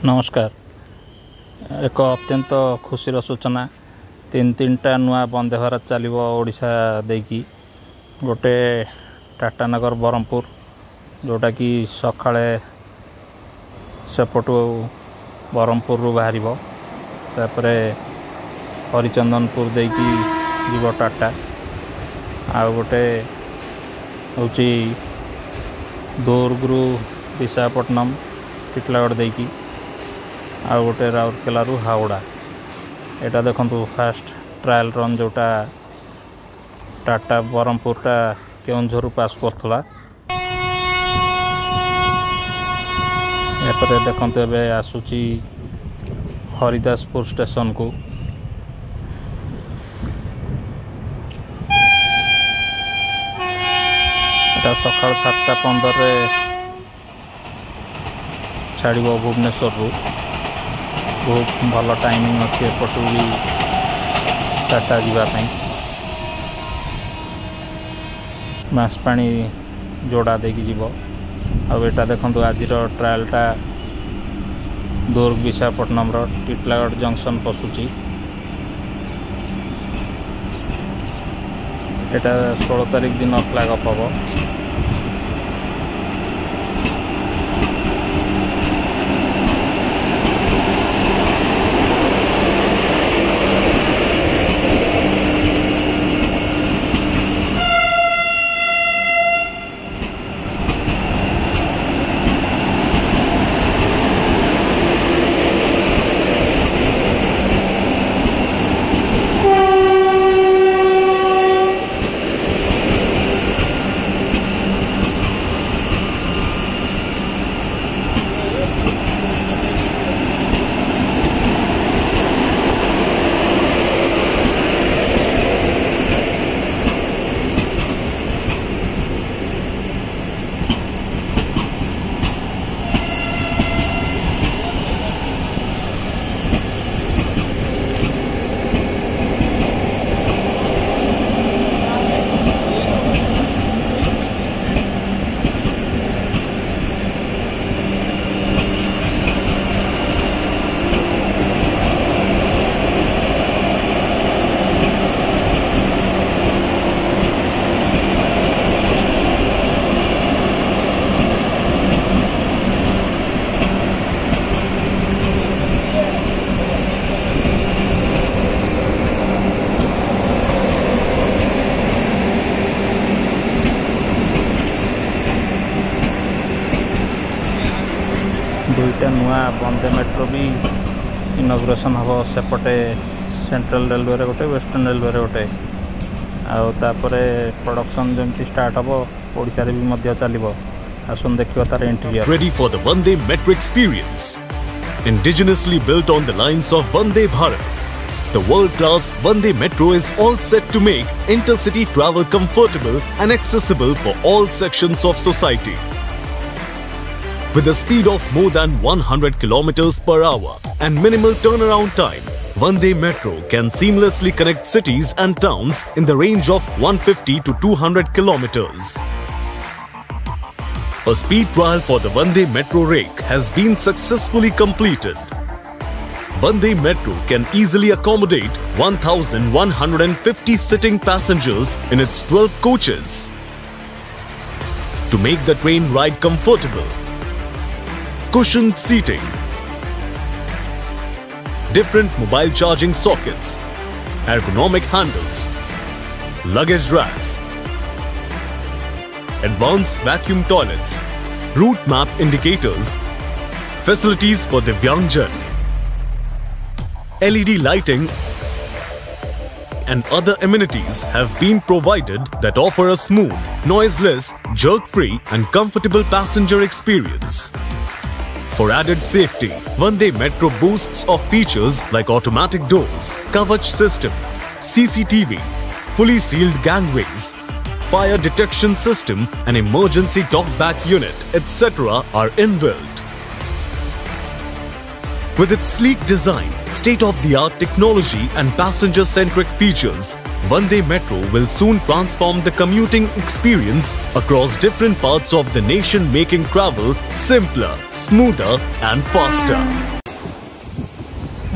नमस्कार। एक अत्यंत खुशीर सूचना तीन नुआ वंदे भारत चलो ओडिशा देकी गोटे टाटानगर ब्रह्मपुर जोटा कि सकाळे सेपटू ब्रह्मपुर बाहर तापर हरिचंदनपुर देकी जीव टाटा आ गोटे हूँ दुर्गु विशाखापट्टनम टिटलागढ़ देकी आ गोटे राउरकेला हावड़ा एटा देखु फास्ट ट्रायल रन जोटा टाटा ब्रह्मपुरटा केउंझर पास करथला एपरे देखु ए आसुची हरिदासपुर स्टेशन को एटा सकाल 7:15 छाड़ भुवनेश्वर रु बहुत भल टाइमिंग अच्छी एपटू भी टाटा जावाई मासपाणी जोड़ा देकी जीव आटा देखो आज ट्रायलटा दुर्ग विशाखापट्टनम टिटलागढ़ जंक्शन पशुची एटा 16 तारिख दिन फ्लैग अप हम। दुईटा नुआ वंदे मेट्रो भी इनॉग्रेशन हम सेपटे सेंट्रल रेलवे रे गोटे वेस्टर्न रेलवे रे गोटे आउे प्रोडक्शन जमती स्टार्ट हम ओडिशा रे भी मध्य चलिबो आसुन देखियो तार interior ready for the Vande Metro experience indigenously built on the lines of Vande Bharat. The world-class Vande Metro is all set to make intercity travel comfortable and accessible for all sections of society. With a speed of more than 100 kilometers per hour and minimal turnaround time, Vande Metro can seamlessly connect cities and towns in the range of 150 to 200 kilometers. A speed trial for the Vande Metro rake has been successfully completed. Vande Metro can easily accommodate 1,150 sitting passengers in its 12 coaches. To make the train ride comfortable, cushioned seating, different mobile charging sockets, ergonomic handles, luggage racks, advanced vacuum toilets, route map indicators, facilities for Divyangjan, LED lighting and other amenities have been provided that offer a smooth, noiseless, jerk-free and comfortable passenger experience. For added safety, Vande Metro boasts of features like automatic doors, Kavach system, CCTV, fully sealed gangways, fire detection system and emergency talkback unit, etc. are inbuilt. With its sleek design, state-of-the-art technology and passenger-centric features, Vande Metro will soon transform the commuting experience across different parts of the nation, making travel simpler, smoother and faster.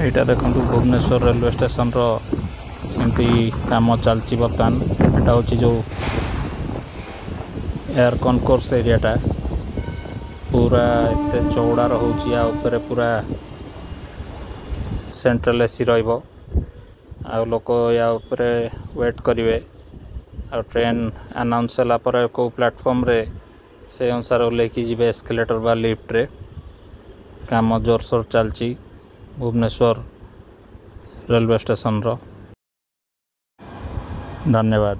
एटा देखंतु Bhubaneswar railway station रो एमती काम चलची बर्तमान एटा होची जो air concourse एरियाटा पूरा एते चौड़ा रहउची आ ऊपर पूरा सेंट्रल एसी रहइबो आ लोक या ऊपर वेट करिवे आ ट्रेन अनाउंस होला पर को प्लेटफॉर्म रे से अनुसार लेकी जिवे एस्केलेटर बा लिफ्ट रे काम जोरसोर चलची भुवनेश्वर रेलवे स्टेशन रो। धन्यवाद।